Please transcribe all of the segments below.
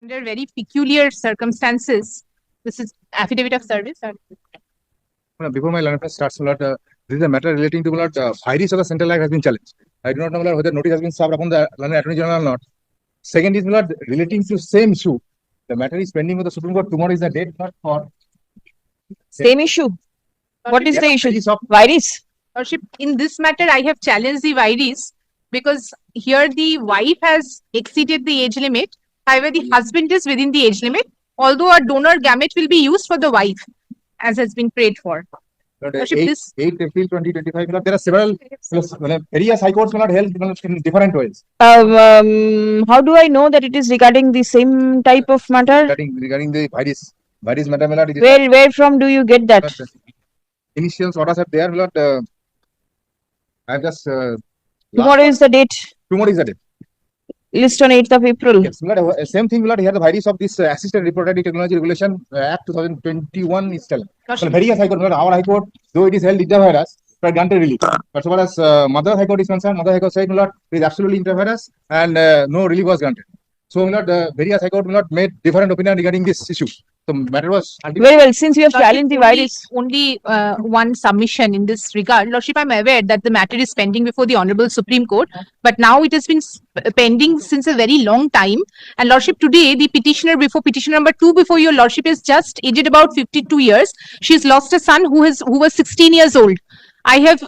Under very peculiar circumstances. This is affidavit of service. Before my learner starts, this is a matter relating to virus of the central act has been challenged. I do not know whether notice has been served upon the Attorney General or not. Second is relating to same issue. The matter is pending with the Supreme Court. Tomorrow is the date not for same issue. What is the issue? Virus. Lordship, in this matter, I have challenged the virus because here the wife has exceeded the age limit. However, the husband is within the age limit, although a donor gamete will be used for the wife, as has been prayed for. 8 April 2025, there are several various high courts held in different ways. How do I know that it is regarding the same type of matter? Regarding the virus matter. Where from do you get that? Initial orders are there. I have just. Tomorrow is the date. Tomorrow is the date. List on 8th of April. Yes, same thing. Here the virus of this Assisted Reproductive Technology Regulation Act 2021 is telling. Various high court, our high court, though it is held intravirus, but granted relief. But so far as Mother High Court is concerned, Mother High Court said it is absolutely intravirus and no relief was granted. So various high court made different opinion regarding this issue. The matter was very well. Since you have challenged the virus, only one submission in this regard. Lordship, I am aware that the matter is pending before the Honorable Supreme Court, but now it has been pending since a very long time. And Lordship, today the petitioner number 2 before your Lordship is just aged about 52 years. She has lost a son who was 16 years old. I have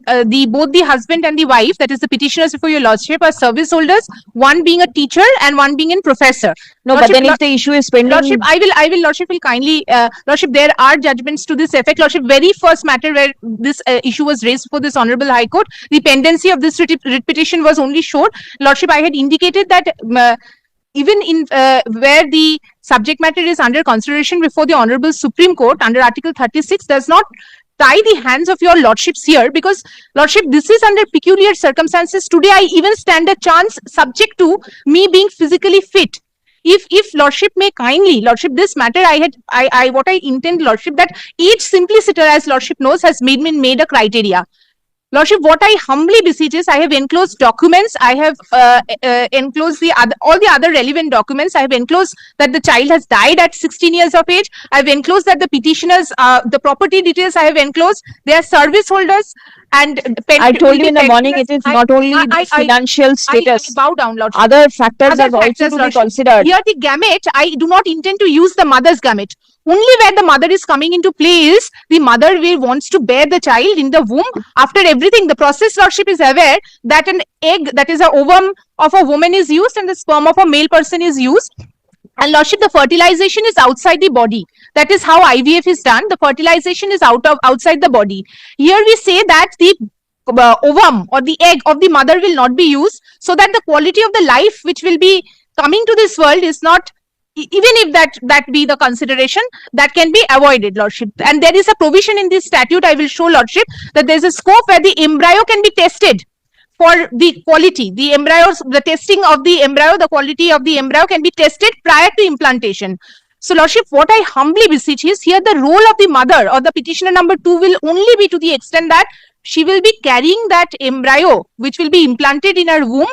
both the husband and the wife, that is the petitioners before your Lordship, are service holders, one being a teacher and one being a professor. No, Lordship, but then if the issue is pending, Lordship, Lordship will kindly, Lordship, there are judgments to this effect. Lordship, very first matter where this issue was raised before this Honorable High Court, the pendency of this writ petition was only showed. Lordship, I had indicated that even in where the subject matter is under consideration before the Honorable Supreme Court under Article 36 does not tie the hands of your Lordships here, because Lordship, this is under peculiar circumstances. Today I even stand a chance subject to me being physically fit. If Lordship may kindly, Lordship, this matter what I intend, Lordship, that each simpliciter, as Lordship knows, has made a criteria. Lordship, what I humbly beseech is, I have enclosed documents, I have enclosed all the other relevant documents. I have enclosed that the child has died at 16 years of age. I have enclosed that the petitioners, the property details I have enclosed, they are service holders. And I told you in the morning, it is not only the financial status. I bow down, Lordship. Other factors are also to be considered. Here the gamete, I do not intend to use the mother's gamete. Only where the mother is coming into play is the mother wants to bear the child in the womb. After everything, the process, Lordship, is aware that an egg, that is a ovum of a woman, is used and the sperm of a male person is used. And Lordship, the fertilization is outside the body. That is how IVF is done. The fertilization is outside the body. Here we say that the ovum or the egg of the mother will not be used, so that the quality of the life which will be coming to this world is not, even if that be the consideration, that can be avoided, Lordship. And there is a provision in this statute, I will show, Lordship, that there is a scope where the embryo can be tested for the quality. The embryos, the testing of the embryo, the quality of the embryo can be tested prior to implantation. So, Lordship, what I humbly beseech is, here the role of the mother or the petitioner number 2 will only be to the extent that she will be carrying that embryo which will be implanted in her womb.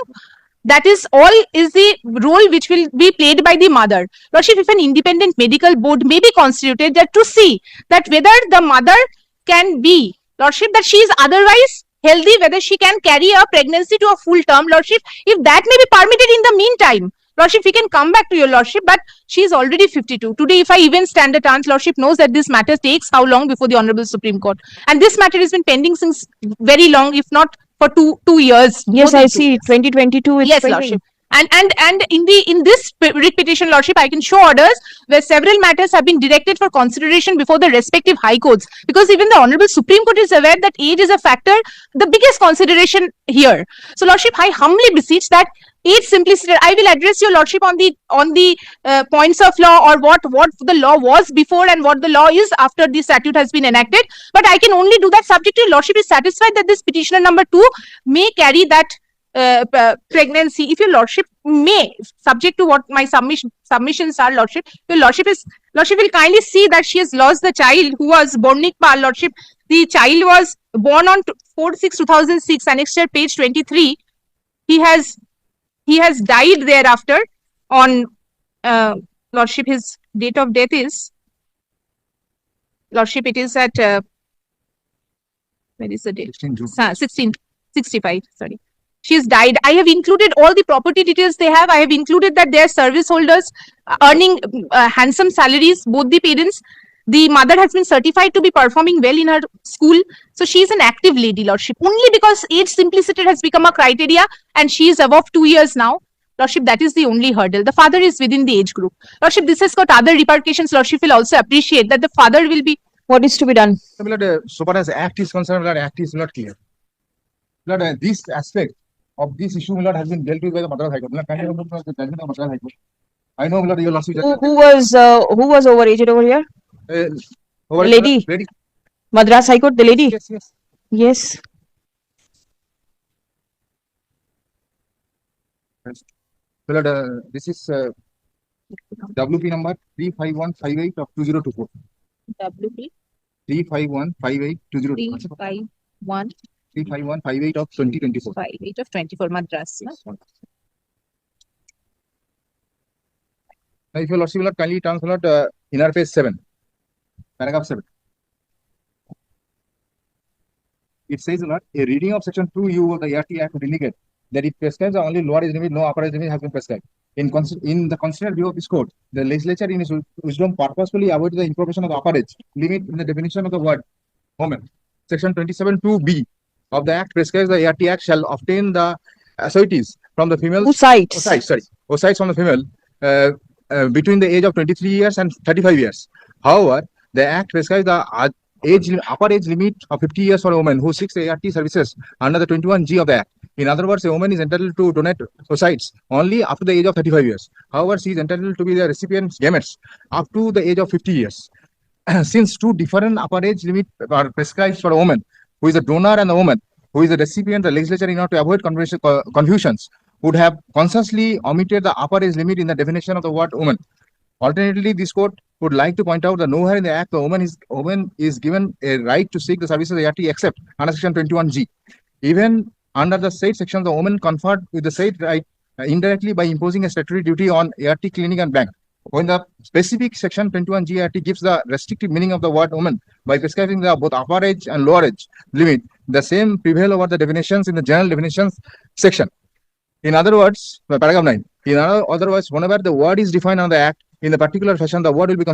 That is all is the role which will be played by the mother. Lordship, if an independent medical board may be constituted to see that whether the mother can be, Lordship, that she is otherwise healthy, whether she can carry a pregnancy to a full term, Lordship, if that may be permitted in the meantime, Lordship, we can come back to your Lordship, but she is already 52. Today, if I even stand a chance, Lordship knows that this matter takes how long before the Honorable Supreme Court. And this matter has been pending since very long, if not for two years. Yes, I see. 2022. Yes, Lordship. And in this writ petition, Lordship, I can show orders where several matters have been directed for consideration before the respective high courts, because even the Honorable Supreme Court is aware that age is a factor, the biggest consideration here. So, Lordship, I humbly beseech that age simplicity. I will address your Lordship on the points of law, or what the law was before and what the law is after the statute has been enacted. But I can only do that subject to your Lordship is satisfied that this petitioner number 2 may carry that pregnancy. If your Lordship may, subject to what my submissions are, Lordship, your Lordship will kindly see that she has lost the child who was Bornikpal, Lordship. The child was born on 4/6/2006, annexure page 23. He has died thereafter on Lordship, his date of death is, Lordship, it is at, where is the date? 16 June. 1665, sorry. She's died. I have included all the property details they have. I have included that they are service holders earning handsome salaries, both the parents. The mother has been certified to be performing well in her school. So she is an active lady, Lordship. Only because age simplicity has become a criteria and she is above 2 years now. Lordship, that is the only hurdle. The father is within the age group. Lordship, this has got other repercussions. Lordship will also appreciate that the father will be. What is to be done? So, my lord, so far as Act is concerned, my lord, Act is not clear. My lord, this aspect of this issue, my lord, has been dealt with by the Madras High Court. My lord, kindly remember the judgment of Madras High Court. I know, my lord, your lordship. Who was overaged over here? Lady. Lady. Madras High Court, the lady? Yes, yes. Yes. My lord, this is WP number 35158 of 2024. WP 35158 2024. 351 35158 of 2024. 58 of 24 Madras. Now, if your lordship will not kindly turn, my lord, inner page 7, paragraph 7. It says, my lord, a reading of section 2U of the ART Act would indicate that it prescribes the only lower age limit, no upper age limit has been prescribed. In the considered view of this court, the legislature in its wisdom purposefully avoided the incorporation of the upper age limit in the definition of the word woman. Section 27(2)(b) of the Act prescribes the ART Act shall obtain the assueties from the female. Oocytes from the female between the age of 23 years and 35 years. However, the Act prescribes the upper age limit of 50 years for a woman who seeks ART services under the 21G of the Act. In other words, a woman is entitled to donate oocytes only up to the age of 35 years. However, she is entitled to be the recipient's gametes up to the age of 50 years. Since two different upper age limits are prescribed for a woman who is a donor and a woman who is a recipient, the legislature, in order to avoid confusions, would have consciously omitted the upper age limit in the definition of the word woman. Alternatively, this court would like to point out that nowhere in the Act the woman is given a right to seek the services of ART except under section 21G. Even under the said section, the woman conferred with the said right indirectly by imposing a statutory duty on ART clinic and bank. When the specific section 21G ART gives the restrictive meaning of the word woman by prescribing the both upper age and lower age limit, the same prevail over the definitions in the general definitions section. In other words, paragraph 9. In other words, whenever the word is defined on the Act in the particular fashion, the word will be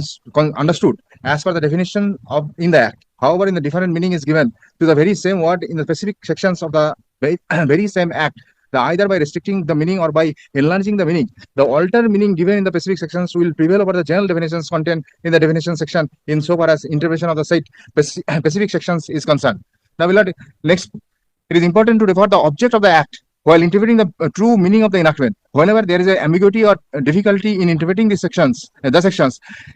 understood as per the definition of in the Act. However, in the different meaning is given to the very same word in the specific sections of the very same Act, either by restricting the meaning or by enlarging the meaning. The altered meaning given in the specific sections will prevail over the general definitions contained in the definition section insofar as interpretation of the said specific sections is concerned. Now, next, it is important to refer the object of the Act while interpreting the true meaning of the enactment. Whenever there is an ambiguity or difficulty in interpreting the sections,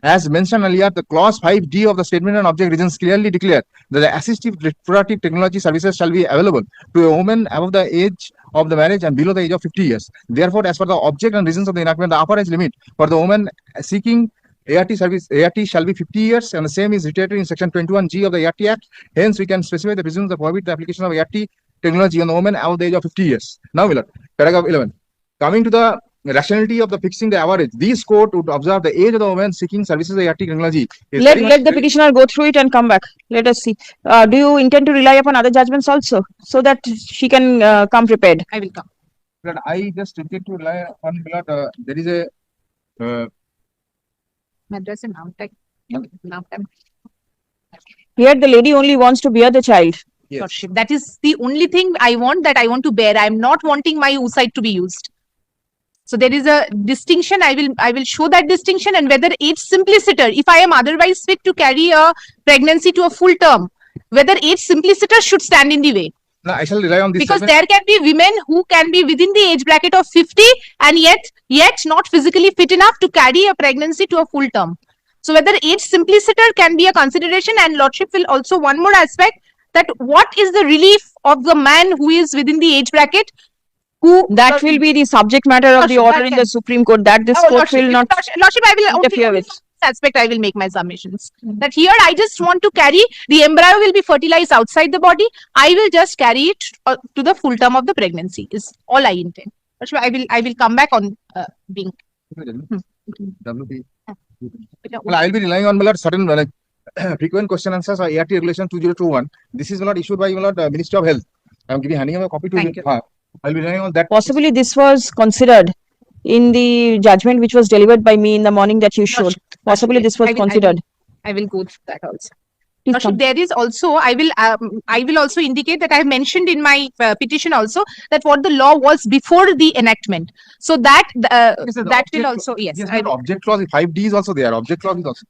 as mentioned earlier, the clause 5D of the statement and object reasons clearly declare that the assistive reproductive technology services shall be available to a woman above the age of the marriage and below the age of 50 years. Therefore, as per the object and reasons of the enactment, the upper age limit for the woman seeking ART service, ART shall be 50 years, and the same is reiterated in section 21G of the ART Act. Hence, we can specify the presumptions that prohibit the application of ART technology on the woman above the age of 50 years. Now, paragraph 11. Coming to the rationality of the fixing the average, this court would observe the age of the woman seeking services of ART technology. Let the petitioner go through it and come back. Let us see. Do you intend to rely upon other judgments also so that she can come prepared? I will come. But I just intend to rely on there is a Madras and now time. Here, the lady only wants to bear the child. yes. Lordship. That is the only thing I want to bear. I am not wanting my oocyte to be used. So there is a distinction. I will show that distinction, and whether age simpliciter, if I am otherwise fit to carry a pregnancy to a full term, whether age simpliciter should stand in the way. No, I shall rely on this. Because there can be women who can be within the age bracket of 50 and yet not physically fit enough to carry a pregnancy to a full term. So whether age simpliciter can be a consideration, and Lordship will also one more aspect, that what is the relief of the man who is within the age bracket, who that will be the subject matter of the order in the Supreme Court, that this court will not Lordship, I will interfere with. Aspect I will make my submissions. That here I just want to carry the embryo will be fertilized outside the body. I will just carry it to the full term of the pregnancy is all I intend. I will come back on being. WP. Well, I will be relying on my lord, certain like frequent question answers or ART regulation 2021. This is not issued by my lord, Ministry of Health. I am handing him a copy to Thank you. you. I will be relying on that. Possibly this was considered in the judgment which was delivered by me in the morning that you showed. Lordship, Possibly Lordship, this was considered. I will go through that also. Please Lordship, come. there is also, I will also indicate that I have mentioned in my petition also that what the law was before the enactment. So that Yes, sir, the that will object- also, yes. Yes, I but object clause 5D is also there. Object clause is also.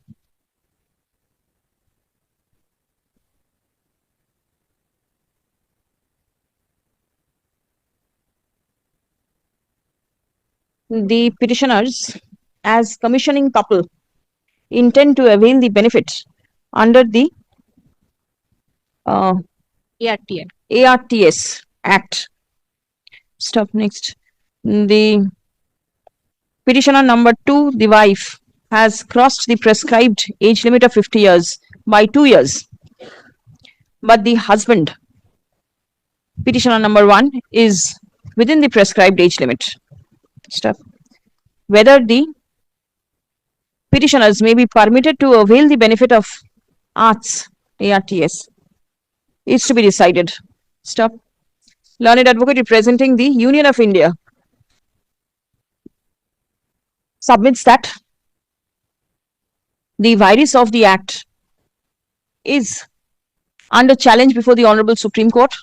The petitioners, as commissioning couple, intend to avail the benefit under the ARTN. ARTS Act. Stop next. The petitioner number 2, the wife, has crossed the prescribed age limit of 50 years by 2 years. But the husband, petitioner number 1, is within the prescribed age limit. Stop. Whether the petitioners may be permitted to avail the benefit of ARTS is to be decided. Stop. Learned advocate representing the Union of India submits that the virus of the act is under challenge before the Honorable Supreme Court,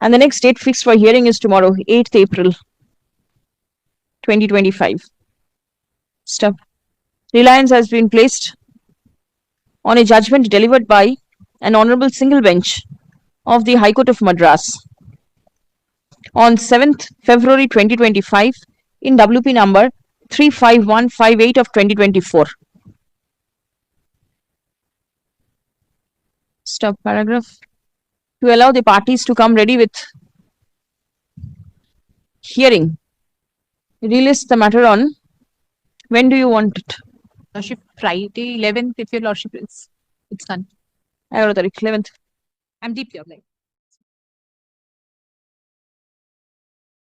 and the next date fixed for hearing is tomorrow, 8th April 2025. Stop. Reliance has been placed on a judgment delivered by an Honorable Single Bench of the High Court of Madras on 7th February 2025 in WP number 35158 of 2024. Stop paragraph. To allow the parties to come ready with hearing, relist the matter on, when do you want it? Lordship, Friday 11th, if your Lordship is, it's done. 11th. I'm deeply obliged.